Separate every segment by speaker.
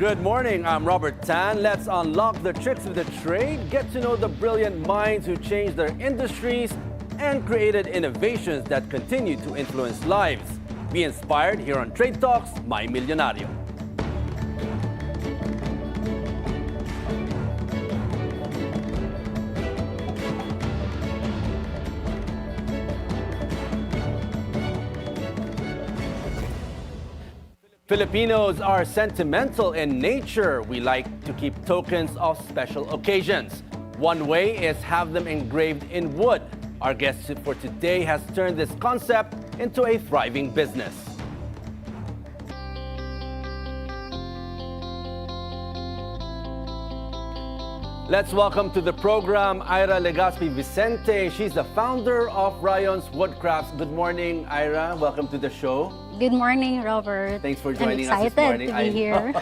Speaker 1: Good morning, I'm Robert Tan. Let's unlock the tricks of the trade, get to know the brilliant minds who changed their industries and created innovations that continue to influence lives. Be inspired here on Trade Talks, My Milyonaryo. Filipinos are sentimental in nature. We like to keep tokens of special occasions. One way is have them engraved in wood. Our guest for today has turned this concept into a thriving business. Let's welcome to the program Aira Legaspi-Vicente. She's the founder of Raion's Woodcrafts. Good morning, Aira. Welcome to the show.
Speaker 2: Good morning, Robert.
Speaker 1: Thanks for joining
Speaker 2: us
Speaker 1: this morning.
Speaker 2: I'm excited to be here.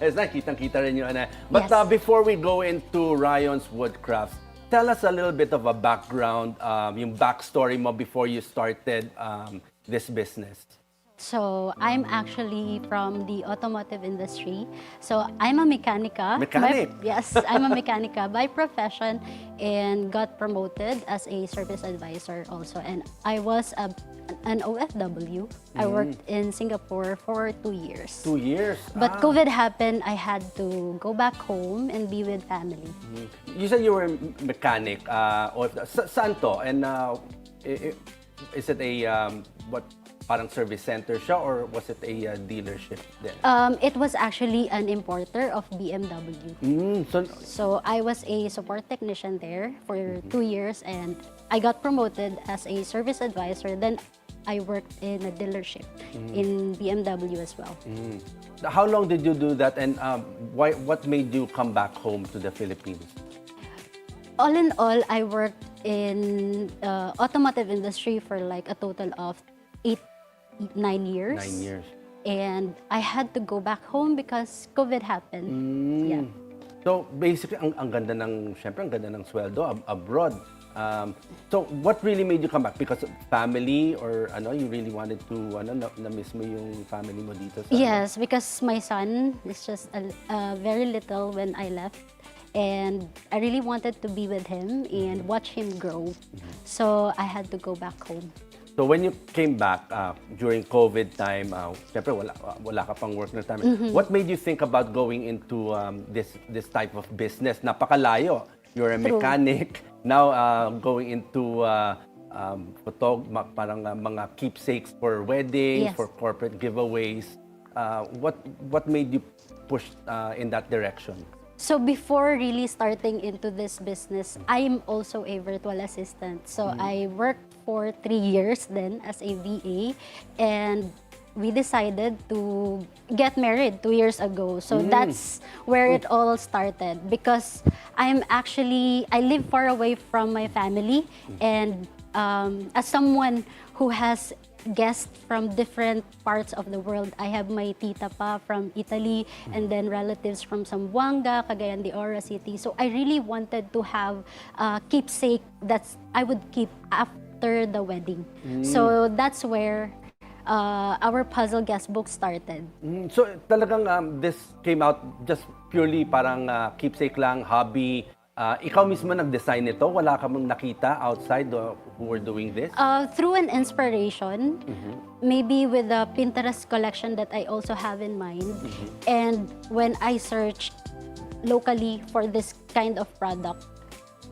Speaker 1: It's nice, kitang-kita rin yun. But
Speaker 2: Yes.
Speaker 1: Before we go into Raion's Woodcrafts, tell us a little bit of a background, yung backstory mo before you started this business.
Speaker 2: So, I'm actually from the automotive industry. So, I'm a mechanica.
Speaker 1: Mechanic?
Speaker 2: Yes, I'm a mechanica by profession and got promoted as a service advisor also. And I was an OFW. I worked in Singapore for 2 years.
Speaker 1: 2 years?
Speaker 2: But COVID happened, I had to go back home and be with family.
Speaker 1: You said you were a mechanic. Saan to? And is it a, parang service center siya or was it a dealership then?
Speaker 2: It was actually an importer of BMW. So I was a support technician there for 2 years and I got promoted as a service advisor. Then I worked in a dealership in BMW as well.
Speaker 1: How long did you do that and what made you come back home to the Philippines?
Speaker 2: All in all, I worked in automotive industry for like a total of 9 years.
Speaker 1: 9 years.
Speaker 2: And I had to go back home because COVID happened. Yeah.
Speaker 1: So basically, ang ganda ng, syempre, ang ganda ng sweldo abroad. So what really made you come back? Because of family or you really wanted to, na-miss mo yung family mo dito?
Speaker 2: Yes, because my son is just very little when I left. And I really wanted to be with him and watch him grow. So I had to go back home.
Speaker 1: So when you came back during COVID time, syempre wala ka pang work na time. What made you think about going into this type of business? Napakalayo. You're a mechanic. Now going into parang mga keepsakes for weddings, for corporate giveaways. What made you push in that direction?
Speaker 2: So before really starting into this business, I'm also a virtual assistant. So I worked for 3 years then as a VA and we decided to get married 2 years ago. So that's where it all started because I live far away from my family and as someone who has guests from different parts of the world. I have my tita pa from Italy and then relatives from Zamboanga, Cagayan de Oro City. So I really wanted to have a keepsake that I would keep after the wedding. So that's where our puzzle guest book started.
Speaker 1: So talagang this came out just purely parang keepsake lang, hobby. Ikaw mismo nag-design nito? Wala ka mong nakita outside who were doing this?
Speaker 2: Through an inspiration, maybe with the Pinterest collection that I also have in mind. And when I searched locally for this kind of product,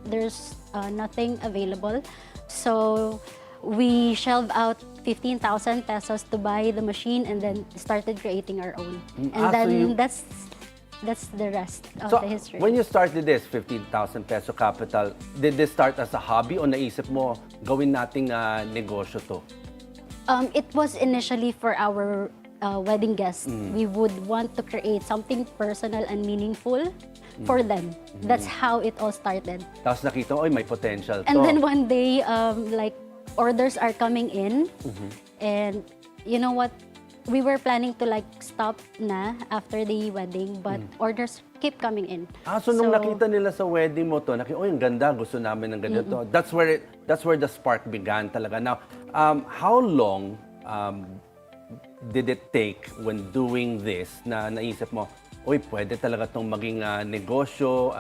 Speaker 2: there's nothing available. So we shelved out 15,000 pesos to buy the machine and then started creating our own. And then that's the rest of the history.
Speaker 1: When you started this, 15,000 peso capital, did this start as a hobby o naisip mo, gawin nating negosyo to?
Speaker 2: It was initially for our wedding guests. We would want to create something personal and meaningful for them. That's how it all started.
Speaker 1: Tapos nakita, oy, may potential to.
Speaker 2: And then one day, like, orders are coming in. And you know what? We were planning to like stop na after the wedding, but orders keep coming in.
Speaker 1: So nung nakita nila sa wedding mo to, oh, yung ganda, gusto namin ng ganito. That's where the spark began talaga. Now, how long did it take when doing this na naisip mo, uy, pwede talaga itong maging negosyo.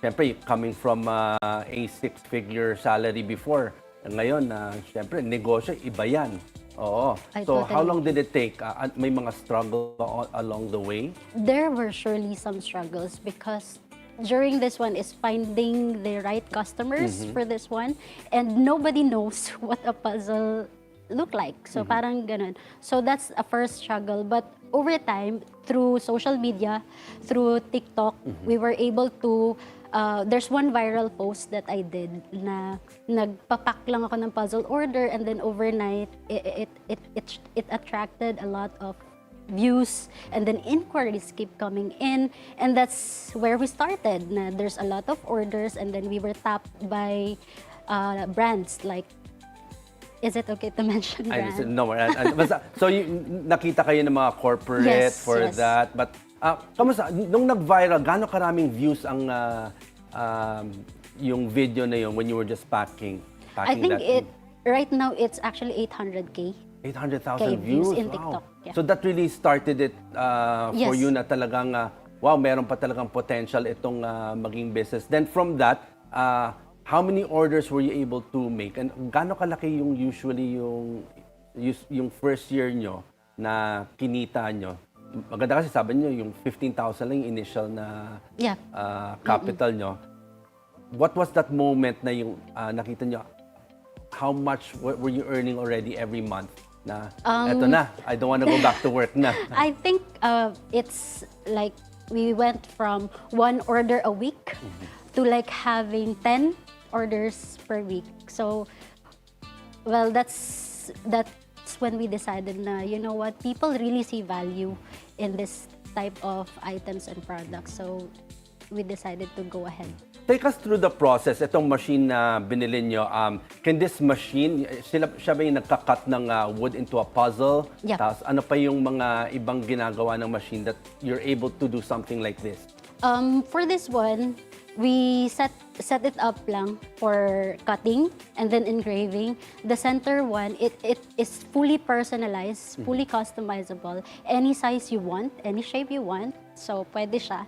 Speaker 1: Siyempre, coming from a six-figure salary before, ngayon, siyempre, negosyo, iba yan. Oo. So, how long did it take? May mga struggle along the way?
Speaker 2: There were surely some struggles because during this one is finding the right customers for this one, and nobody knows what a puzzle look like. So parang ganun. So that's a first struggle. But over time, through social media, through TikTok, we were able to there's one viral post that I did na nagpapak lang ako ng puzzle order, and then overnight it attracted a lot of views, and then inquiries keep coming in, and that's where we started. Na there's a lot of orders, and then we were tapped by brands like, is it okay to mention brands?
Speaker 1: No, so nakita kayo ng mga corporate that, but kamusta nung nag-viral, gaano karaming views ang yung video na yun when you were just packing
Speaker 2: I think right now it's actually 800K.
Speaker 1: 800,000 views
Speaker 2: in
Speaker 1: wow.
Speaker 2: TikTok. Yeah.
Speaker 1: So that really started it for you na talagang wow, meron pa talagang potential itong maging business. Then from that, how many orders were you able to make? And gaano kalaki yung usually yung first year nyo na kinita nyo? Maganda kasi sabi nyo, yung 15,000 lang yung initial na capital nyo. What was that moment na yung nakita nyo, how much were you earning already every month? Na, eto na, I don't want to go back to work na.
Speaker 2: I think it's like we went from 1 order a week to like having 10 orders per week. So, well, that's when we decided na, you know what, people really see value in this type of items and products. So, we decided to go ahead.
Speaker 1: Take us through the process. Itong machine na binili nyo, can this machine, siya ba yung nagka-cut ng wood into a puzzle?
Speaker 2: Yeah.
Speaker 1: Tapos ano pa yung mga ibang ginagawa ng machine that you're able to do something like this?
Speaker 2: For this one, we set it up lang for cutting and then engraving. The center one, it is fully personalized, fully customizable. Any size you want, any shape you want, so pwede siya.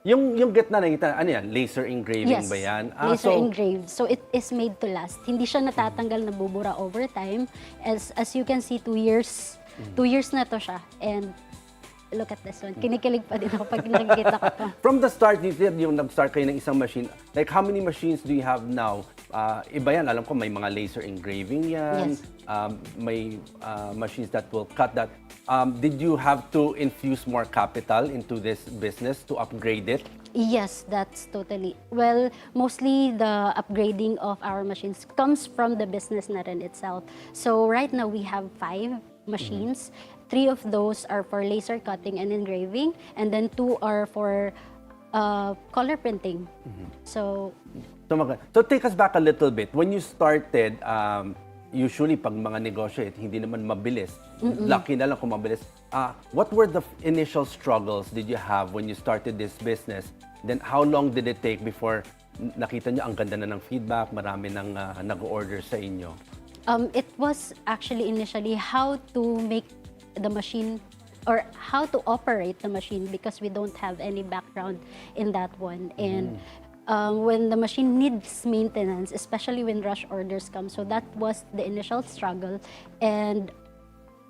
Speaker 1: Yung gitna na kita, ano yan? Laser engraving ba yan?
Speaker 2: Laser engraved. So it is made to last. Hindi siya natatanggal, nabubura over time. As you can see, 2 years. 2 years na to siya. And look at this one. Kinikilig pa din ako pag nakikita ko to.
Speaker 1: From the start, yung nag-start kayo ng isang machine, like how many machines do you have now? Iba yan, alam ko may mga laser engraving yan.
Speaker 2: Yes.
Speaker 1: May machines that will cut that. Did you have to infuse more capital into this business to upgrade it?
Speaker 2: Yes, that's totally. Well, mostly the upgrading of our machines comes from the business na rin itself. So right now we have 5 machines. 3 of those are for laser cutting and engraving, and then 2 are for color printing. So
Speaker 1: take us back a little bit. When you started, usually pag mga negosyo, hindi naman mabilis. Lucky na lang kung mabilis. What were the initial struggles did you have when you started this business? Then how long did it take before nakita nyo ang ganda na ng feedback, marami nang nag-order sa inyo?
Speaker 2: It was actually initially how to make the machine or how to operate the machine, because we don't have any background in that one. And when the machine needs maintenance, especially when rush orders come, so that was the initial struggle. And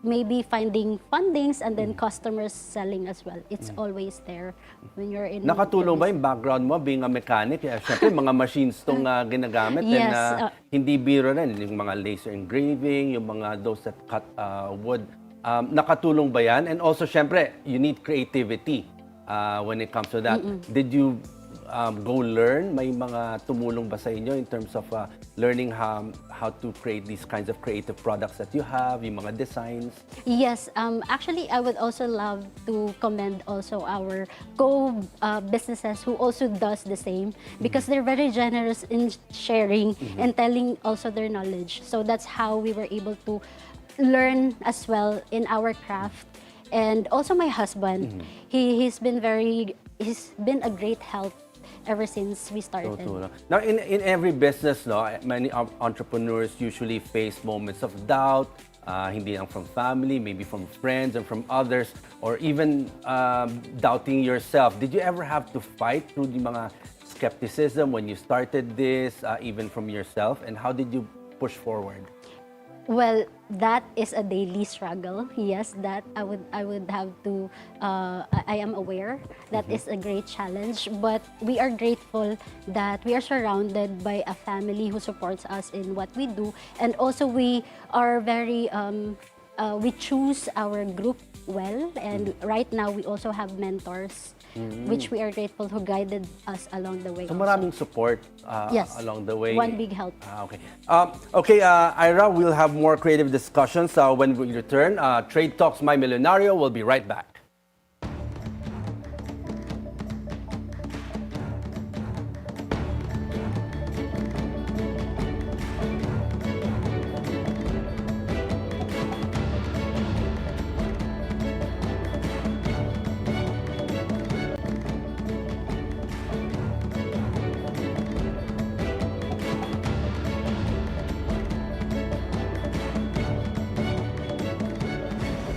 Speaker 2: maybe finding fundings and then customers selling as well. It's always there when you're in.
Speaker 1: Nakatulong ba yung background mo being a mechanic? Siyempre, mga machines itong ginagamit.
Speaker 2: Yes.
Speaker 1: And hindi biro rin. Yung mga laser engraving, yung mga those that cut wood. Nakatulong ba yan? And also, siyempre, you need creativity when it comes to that. Did you go learn? May mga tumulong ba sa inyo in terms of learning how to create these kinds of creative products that you have, yung mga designs?
Speaker 2: Yes, actually, I would also love to commend also our co-businesses who also does the same, because they're very generous in sharing and telling also their knowledge. So that's how we were able to learn as well in our craft. And also my husband, he's been a great help ever since we started.
Speaker 1: Now, in every business, no, many entrepreneurs usually face moments of doubt, hindi lang from family, maybe from friends and from others, or even doubting yourself. Did you ever have to fight through the mga skepticism when you started this, even from yourself? And how did you push forward?
Speaker 2: Well, that is a daily struggle. Yes, that I would have to. I am aware that is a great challenge, but we are grateful that we are surrounded by a family who supports us in what we do, and also we are very. We choose our group well, and right now we also have mentors, which we are grateful who guided us along the way.
Speaker 1: So
Speaker 2: also.
Speaker 1: maraming support
Speaker 2: Yes,
Speaker 1: along the way.
Speaker 2: one big help.
Speaker 1: Okay. Okay, Aira, we'll have more creative discussions when we return. Trade Talks My Milyonaryo will be right back.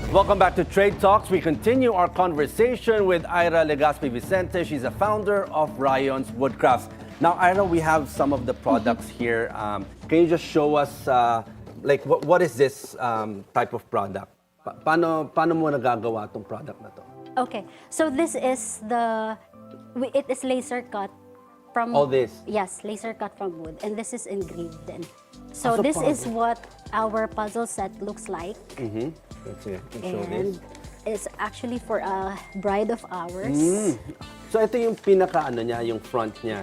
Speaker 1: Welcome back to Trade Talks. We continue our conversation with Aira Legaspi-Vicente. She's a founder of Raion's Woodcrafts. Now, Aira, we have some of the products here. Can you just show us, like, what is this type of product? Paano mo nagagawa itong product na to?
Speaker 2: Okay, so this is it is laser cut from.
Speaker 1: All this?
Speaker 2: Yes, laser cut from wood, and this is engraved then. So
Speaker 1: So
Speaker 2: this is
Speaker 1: puzzle.
Speaker 2: what our puzzle set looks like,
Speaker 1: Let's see. Can show
Speaker 2: and
Speaker 1: this.
Speaker 2: it's actually for a bride of ours.
Speaker 1: So ito yung pinaka-ano niya, yung front niya.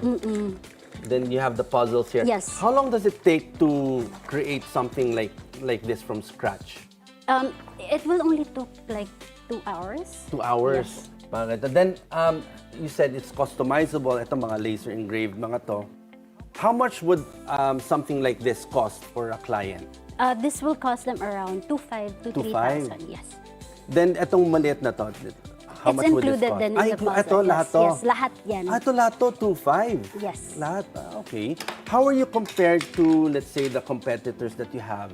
Speaker 1: Then you have the puzzles here.
Speaker 2: Yes.
Speaker 1: How long does it take to create something like this from scratch?
Speaker 2: It will only took like 2 hours.
Speaker 1: 2 hours.
Speaker 2: Yes.
Speaker 1: Mga ganito. Then, you said it's customizable. Ito mga laser engraved mga to. How much would something like this cost for a client?
Speaker 2: This will cost them around 2,500 to
Speaker 1: 2,500.
Speaker 2: 3,000. Yes.
Speaker 1: Then, itong maliit na to, how
Speaker 2: It's
Speaker 1: much would this
Speaker 2: included
Speaker 1: cost?
Speaker 2: then in the puzzle.
Speaker 1: Ito,
Speaker 2: Yes,
Speaker 1: lahat to?
Speaker 2: yes, lahat yan.
Speaker 1: Ito lahat to, 2,500?
Speaker 2: Yes.
Speaker 1: Lahat, okay. How are you compared to, let's say, the competitors that you have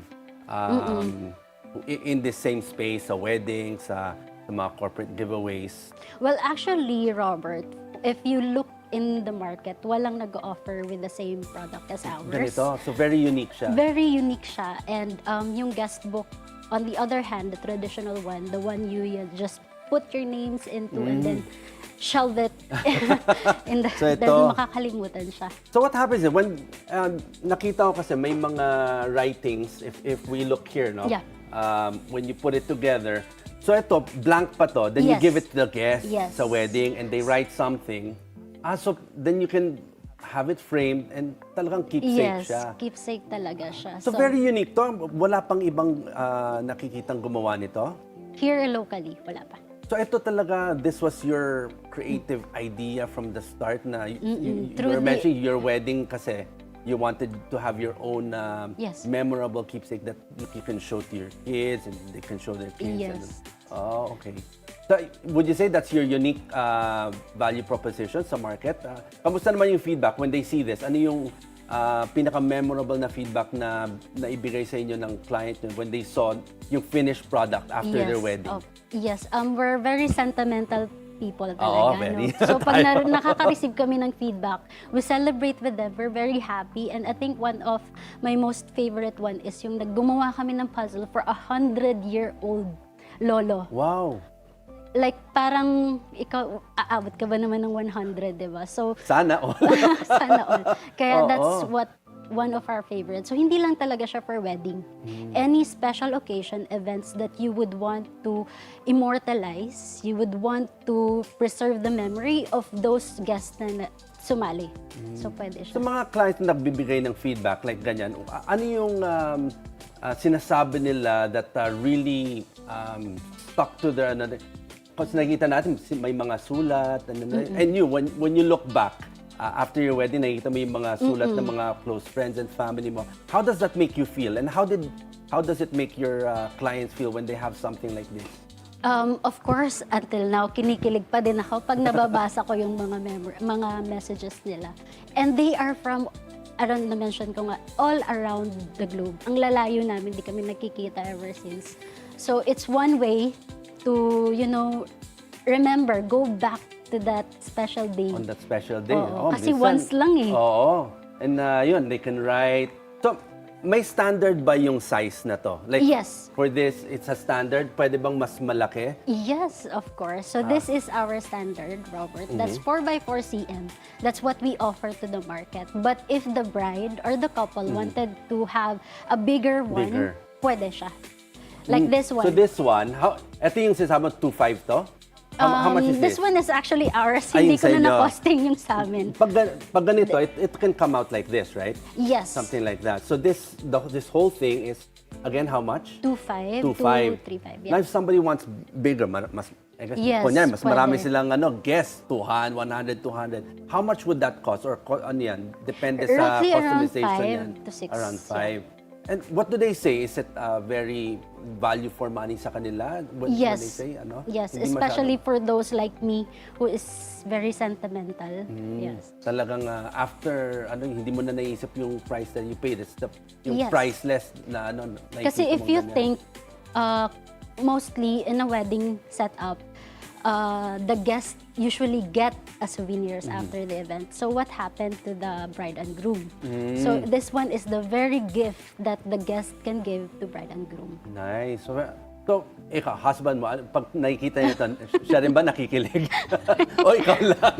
Speaker 1: in the same space, sa weddings, sa mga corporate giveaways?
Speaker 2: Well, actually, Robert, if you look in the market, walang nag-offer with the same product as ours.
Speaker 1: Ganito, so very unique siya.
Speaker 2: Very unique siya. And yung guest book, on the other hand, the traditional one, the one you just put your names into and then shelve it in the,
Speaker 1: So ito-
Speaker 2: then makakalimutan siya.
Speaker 1: So what happens when nakita ko kasi may mga writings if we look here, no?
Speaker 2: Yeah.
Speaker 1: When you put it together. So ito blank pa to, then you
Speaker 2: Yes.
Speaker 1: give it to the guest
Speaker 2: Yes.
Speaker 1: sa wedding and they write something. So then you can have it framed and talagang keepsake
Speaker 2: Yes,
Speaker 1: siya.
Speaker 2: keepsake talaga siya.
Speaker 1: So very unique to. Wala pang ibang nakikitang gumawa nito?
Speaker 2: Here locally, wala pa.
Speaker 1: So ito talaga, this was your creative idea from the start na you
Speaker 2: Through
Speaker 1: were
Speaker 2: the-
Speaker 1: mentioning your wedding kasi you wanted to have your own
Speaker 2: Yes.
Speaker 1: memorable keepsake that you can show to your kids and they can show their kids.
Speaker 2: Yes.
Speaker 1: Oh, okay. So, would you say that's your unique value proposition sa market? Kamusta naman yung feedback when they see this? Ano yung pinaka-memorable na feedback na ibigay sa inyo ng client nyo when they saw yung finished product after their wedding?
Speaker 2: Yes, we're very sentimental people talaga.
Speaker 1: Oo, very.
Speaker 2: No? So pag nakaka-receive kami ng feedback, we celebrate with them. We're very happy. And I think one of my most favorite one is yung naggumawa kami ng puzzle for 100-year-old lolo.
Speaker 1: Wow!
Speaker 2: Like parang ikaw, aabot ka ba naman ng 100, di ba? So,
Speaker 1: Sana all.
Speaker 2: sana all. Kaya
Speaker 1: Oo.
Speaker 2: that's one of our favorites. So hindi lang talaga siya for wedding. Any special occasion, events that you would want to immortalize, you would want to preserve the memory of those guests na sumali. So pwede siya.
Speaker 1: Sa mga clients na nagbibigay ng feedback like ganyan, ano yung sinasabi nila that really stuck to their kasi nakikita natin may mga sulat and you when you look back after your wedding nakikita mo yung mga sulat ng mga close friends and family mo, how does that make you feel and how does it make your clients feel when they have something like this?
Speaker 2: Of course, until now, kinikilig pa din ako pag nababasa ko yung mga messages nila. And they are from na-mention ko nga, all around the globe. Ang lalayo namin, di kami nakikita ever since. So it's one way to, remember, go back to that special day.
Speaker 1: On that special day.
Speaker 2: Oo, kasi once lang eh.
Speaker 1: Oo. And yun, they can write. So, may standard ba yung size na to? Like,
Speaker 2: Yes.
Speaker 1: for this, it's a standard. Pwede bang mas malaki?
Speaker 2: Yes, of course. So this is our standard, Robert. That's 4x4 cm. That's what we offer to the market. But if the bride or the couple wanted to have a bigger one,
Speaker 1: Bigger.
Speaker 2: pwede siya. Like this one.
Speaker 1: So this one, ito yung sasama 2.5 to? How much is this?
Speaker 2: This one is actually ours.
Speaker 1: Ay,
Speaker 2: Hindi ko
Speaker 1: sa
Speaker 2: na
Speaker 1: inyo.
Speaker 2: na-posting yung sa amin.
Speaker 1: Pag ganito, it can come out like this, right?
Speaker 2: Yes.
Speaker 1: Something like that. So this whole thing is, again, how much?
Speaker 2: 2.5 to
Speaker 1: 2.5.
Speaker 2: 3.5.
Speaker 1: Now,
Speaker 2: Yeah.
Speaker 1: if somebody wants bigger, I guess,
Speaker 2: Yes,
Speaker 1: kunyari, mas marami
Speaker 2: pwede.
Speaker 1: silang guests, 200, 100, 200. How much would that cost? Or ano yan? Depende sa
Speaker 2: Roughly around
Speaker 1: customization
Speaker 2: 5
Speaker 1: yan.
Speaker 2: to 6,
Speaker 1: Around
Speaker 2: yeah.
Speaker 1: 5. And what do they say? Is it very value for money sa kanila? What they
Speaker 2: Yes.
Speaker 1: say? Ano?
Speaker 2: Yes,
Speaker 1: Hindi
Speaker 2: especially
Speaker 1: masyado.
Speaker 2: for those like me who is very sentimental. Yes.
Speaker 1: Talagang after hindi mo na naisip yung price that you paid. It's yung
Speaker 2: Yes.
Speaker 1: priceless na
Speaker 2: Kasi
Speaker 1: nakikita
Speaker 2: if
Speaker 1: mong
Speaker 2: you
Speaker 1: ganyan.
Speaker 2: think, mostly in a wedding setup, the guests usually get a souvenirs after the event. So what happened to the bride and groom? So this one is the very gift that the guest can give to bride and groom.
Speaker 1: Nice. So ikaw, husband mo, pag nakikita niya ito, siya rin ba nakikilig? O ikaw lang?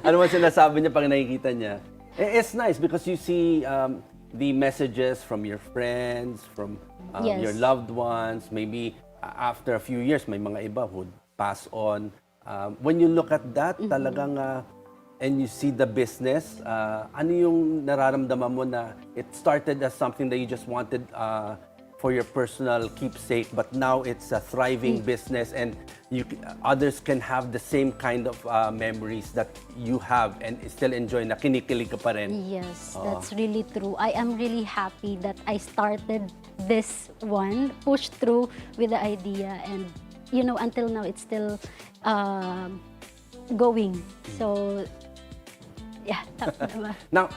Speaker 1: Ano man sinasabi niya pag nakikita niya? It's nice because you see the messages from your friends, from
Speaker 2: Yes.
Speaker 1: your loved ones. Maybe after a few years, may mga iba who pass on. When you look at that, talagang, and you see the business, ano yung nararamdaman mo na it started as something that you just wanted for your personal keepsake, but now it's a thriving business and others can have the same kind of memories that you have and still enjoy na kinikilig ka pa rin.
Speaker 2: Yes, that's really true. I am really happy that I started this one, pushed through with the idea, and until now it's still going. So, yeah.
Speaker 1: Now,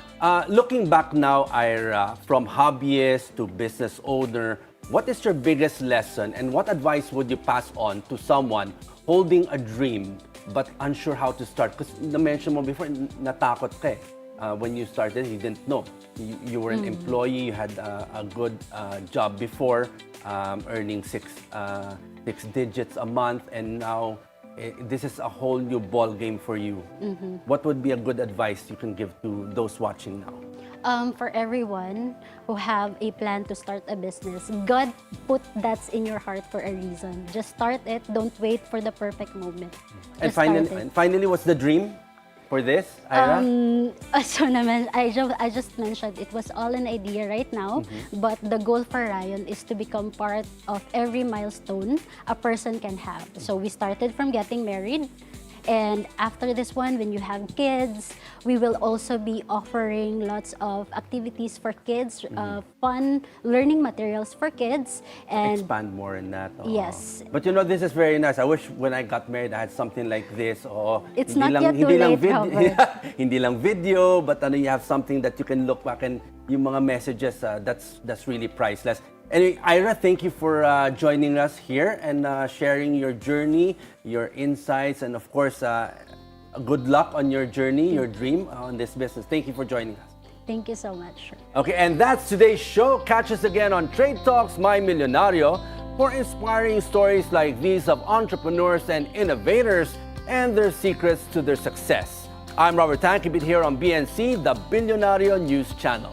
Speaker 1: looking back now, Ira, from hobbyist to business owner, what is your biggest lesson and what advice would you pass on to someone holding a dream but unsure how to start? Because na-mention mo before, natakot ka eh. When you started, you didn't know. You were an employee, you had a good job before, earning six digits a month, and now this is a whole new ball game for you. What would be a good advice you can give to those watching now?
Speaker 2: For everyone who have a plan to start a business, God put that in your heart for a reason. Just start it. Don't wait for the perfect moment.
Speaker 1: And
Speaker 2: Just start it.
Speaker 1: finally, what's the dream for this, Ira?
Speaker 2: So naman, I just mentioned it was all an idea right now, but the goal for Raion is to become part of every milestone a person can have. So we started from getting married, and after this one, when you have kids, we will also be offering lots of activities for kids, fun learning materials for kids, and
Speaker 1: Expand more in that.
Speaker 2: Yes.
Speaker 1: But this is very nice. I wish when I got married, I had something like this.
Speaker 2: It's not yet too late, Robert.
Speaker 1: Hindi lang video, but you have something that you can look back and yung mga messages, that's really priceless. Anyway, Ira, thank you for joining us here and sharing your journey, your insights, and of course, good luck on your journey, your dream on this business. Thank you for joining us.
Speaker 2: thank you so much.
Speaker 1: Okay, and that's today's show. Catch us again on Trade Talks My Milyonaryo for inspiring stories like these of entrepreneurs and innovators and their secrets to their success. I'm Robert Tankibit here on BNC, the Bilyonaryo News Channel.